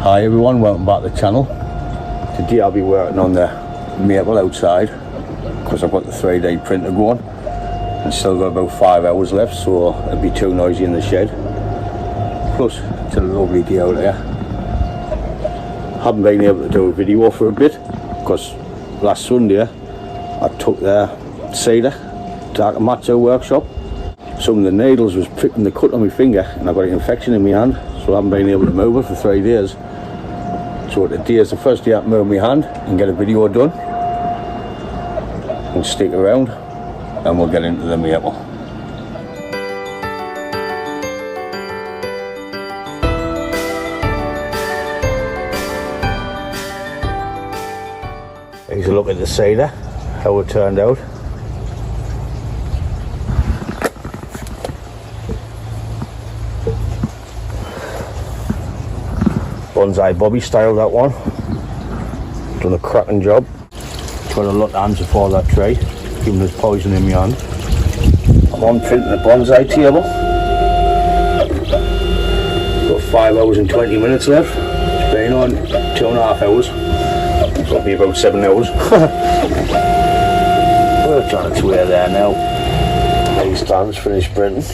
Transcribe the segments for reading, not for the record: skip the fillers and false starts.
Hi everyone, welcome back to the channel. Today I'll be working on the maple outside because I've got the 3D printer going and still got about 5 hours left, so it'll be too noisy in the shed. Plus it's a lovely day out there. Haven't been able to do a video for a bit because last Sunday I took the cedar to the Matsu workshop. Some of the needles was pricking the cut on my finger and I got an infection in my hand, so I haven't been able to move it for 3 days. So today is the first day I can move my hand and get a video done. And stick around and we'll get into the maple. Here's a look at the cedar, how it turned out. Bonsai Bobby style, that one. Done a cracking job. Got a lot of answer for that tree, given there's poison in my hand. I'm on printing a bonsai table. Got 5 hours and 20 minutes left. It's been on 2.5 hours. So it'll be about 7 hours. Work's on its way there now. These stands finished printing.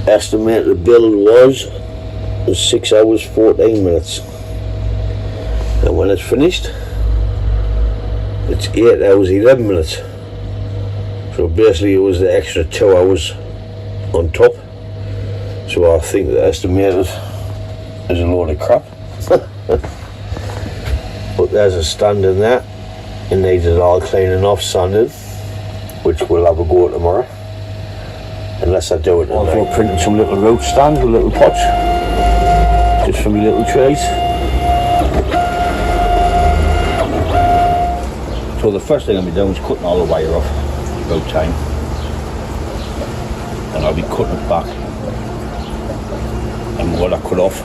Estimated build was 6 hours 14 minutes, and when it's finished it's 8 hours 11 minutes, so basically it was the extra 2 hours on top. So I think the estimated is a load of crap. But there's a stand in there. It needs it all cleaning off, sanding, which we'll have a go tomorrow, unless I do it tonight. Also printing some little root stands with little pots, just for my little trees. So the first thing I'll be doing is cutting all the wire off. It's about time. And I'll be cutting it back. And what I cut off,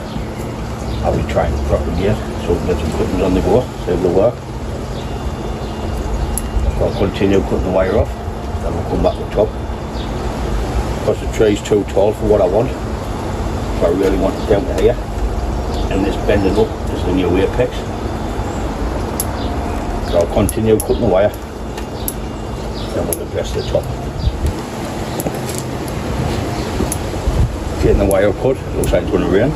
I'll be trying to propagate so we can get some cuttings on the go, save the work. So I'll continue cutting the wire off, then we'll come back to the top. Because the tree's too tall for what I want. So I really want it down to here. And this bending up is the new apex. So I'll continue cutting the wire, then we'll address the top. Getting the wire cut, looks like it's going to rain.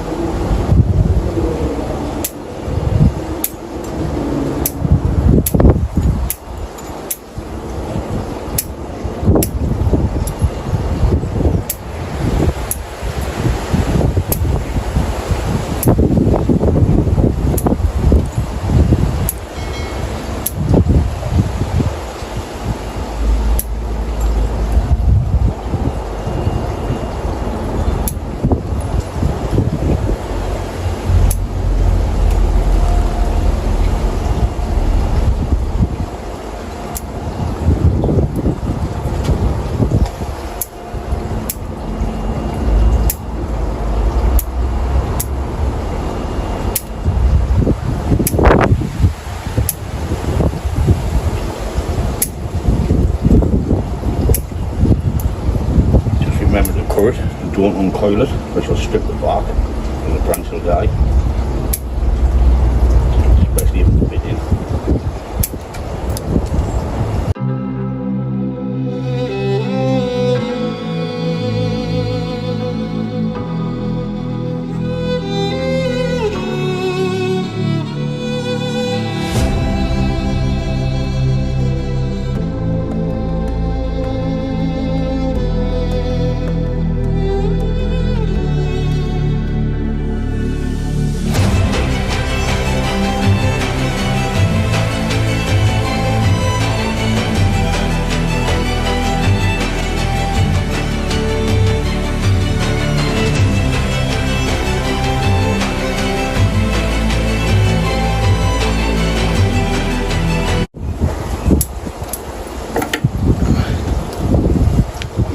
It and don't uncoil it, because you'll strip the bark and the branch will die, especially if it's a bit in.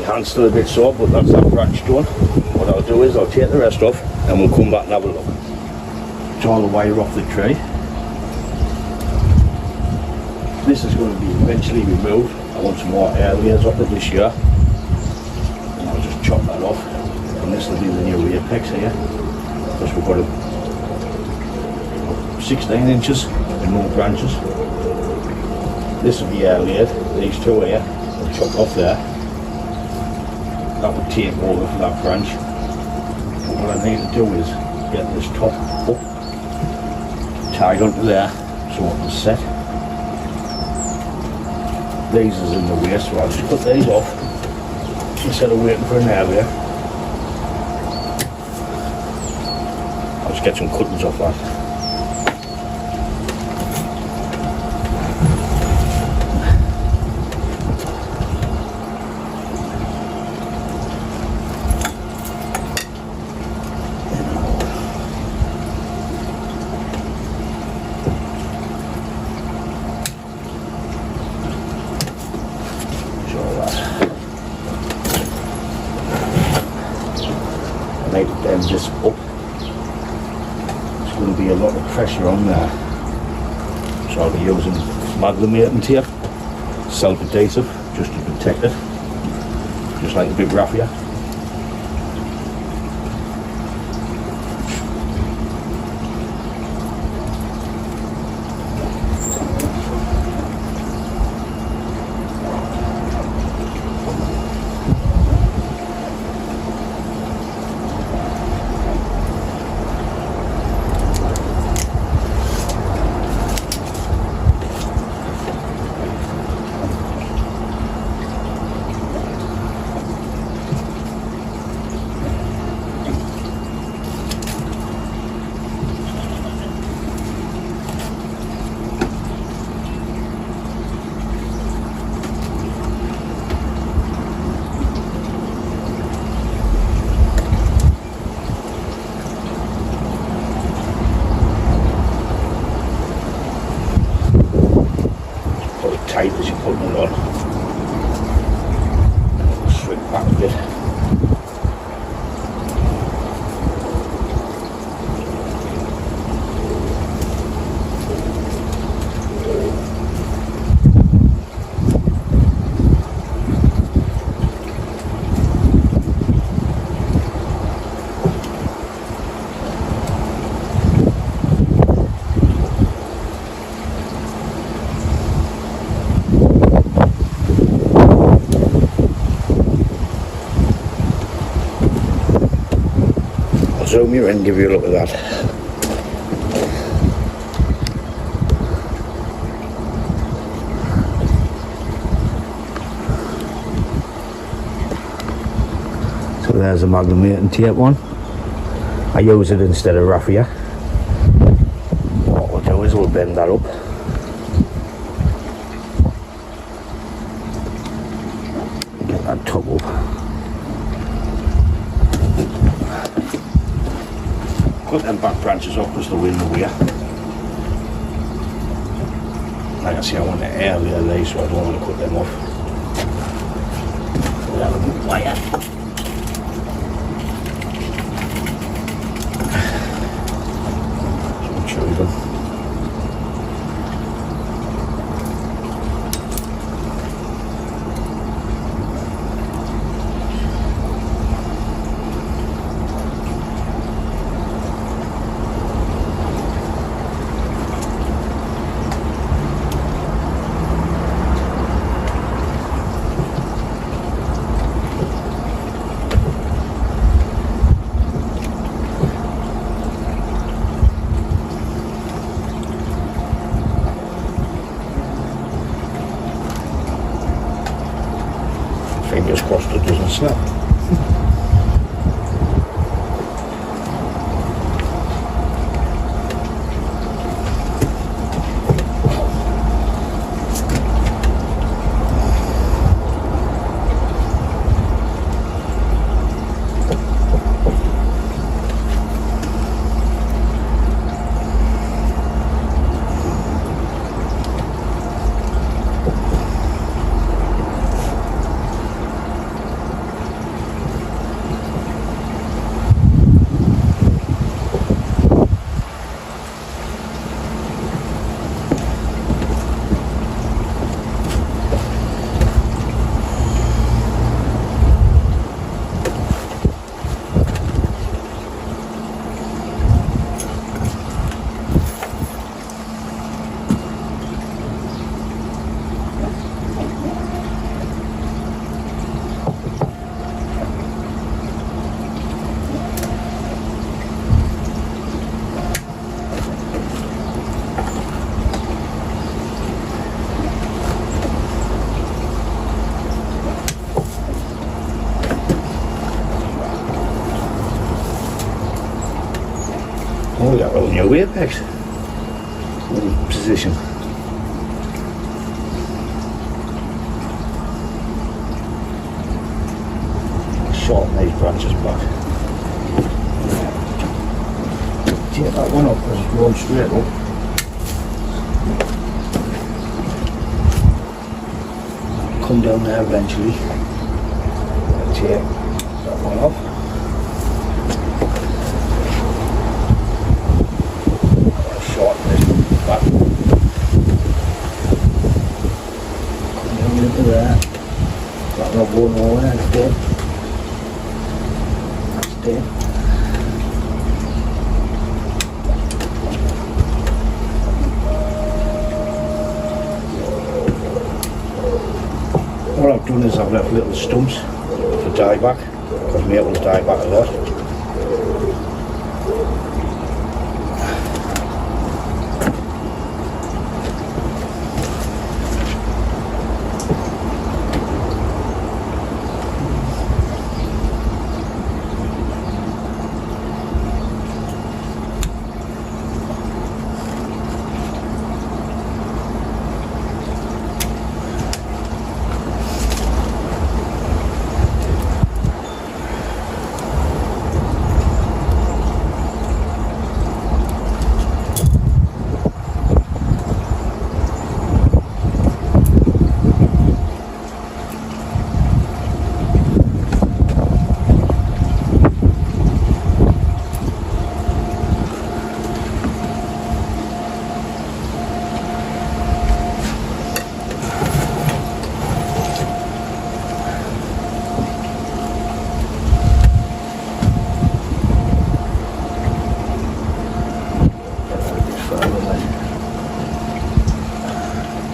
Hand's still a bit sore, but that's that branch done. What I'll do is I'll take the rest off and we'll come back and have a look. It's all the wire off the tree. This is going to be eventually removed. I want some more air layers off it this year. And I'll just chop that off. And this will be the new apex here. Because we've got to 16 inches and no branches. This will be air-laid, these two here, I'll chop off there. That would take over for that branch. But what I need to do is get this top up, tied onto there, so it can set. These is in the way, so I'll just cut these off instead of waiting for an air. I'll just get some cuttings off that. Make it then just up. There's going to be a lot of pressure on there, so I'll be using magnemating tape, self-adhesive, just to protect it, just like a big raffia. Tight as you're putting it on. Shrink back a bit. Zoom you in and give you a look at that. So there's a magnemating tape one. I use it instead of raffia. What we'll do is we'll bend that up. Get that top up. Cut them back branches off because they're in the way. Like I say, I want to air these, so I don't want to cut them off. Wire. So I'll show you them. Fingers crossed it doesn't snap. Oh, we got a new apex position. Shorten these branches back. Take that one up because it's going straight up. Come down there eventually. Take that one off. Shorten this back. Come down into there. That not going nowhere, it's dead. That's dead. What I've done is I've left little stumps to die back, because maples die back a lot.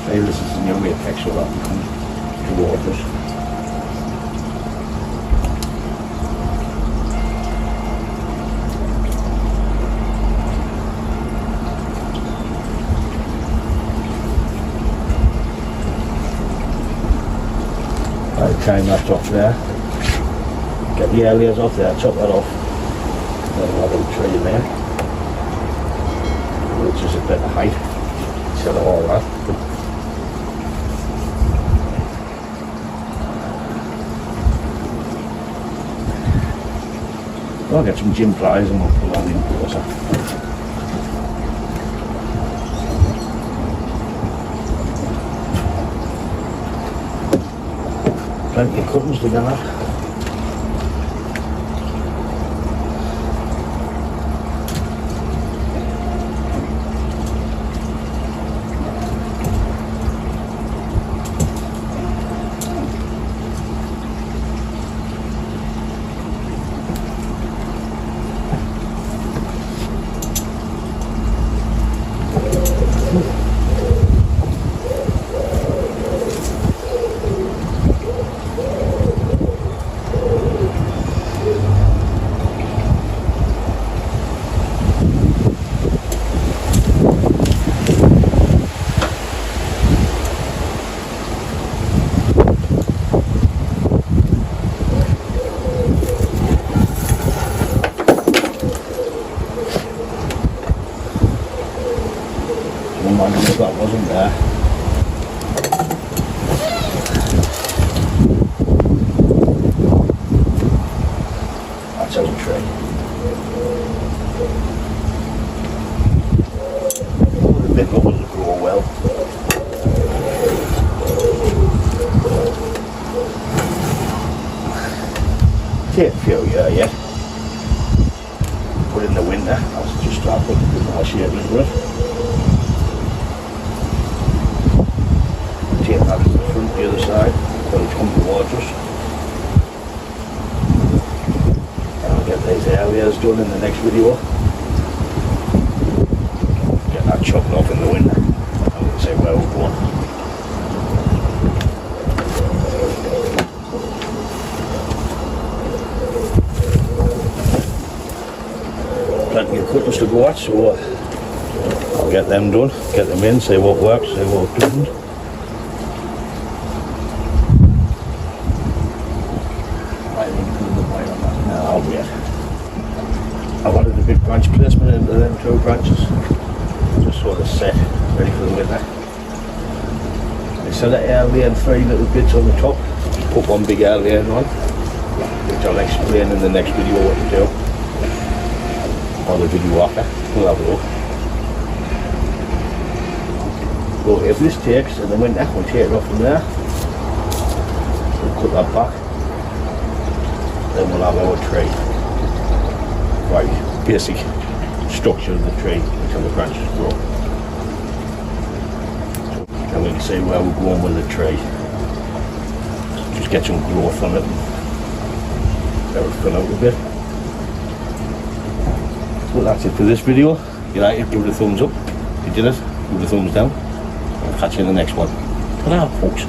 This is the new apex so that becomes dwarfish. I'll climb that off there. Get the areas off there, chop that off. Then we'll have a tree in there. Which is a bit of height. Instead of all that. I'll get some gym pliers and we'll pull that in closer. Plenty of cuttings to get at. That wasn't there. That's out of tree. The bit that will grow well. Take a few years yet. But in the winter, I'll just start putting a bit more shade into it. Take that to the front, the other side, while it comes towards us. And I'll get these areas done in the next video. Get that chopped off in the winter. And we'll see where we're going. Plenty of cuttings to go at, so I'll get them done, get them in, see what works, see what doesn't. I've added a big branch placement into the them 2 branches, just sort of set, ready for the winter. Instead of airlaying 3 little bits on the top, put 1 big airlayer on, which I'll explain in the next video what to do, or the video after. We'll have a look. But if this takes in the winter, we'll take it off from there, we'll cut that back, then we'll have our tree. Right, basic structure of the tree until the branches grow. And we can see where we're going with the tree. Just get some growth on it and let it fill out a bit. Well, that's it for this video. If you like it, give it a thumbs up. If you did it, give it a thumbs down. I'll catch you in the next one. Ta-da, folks.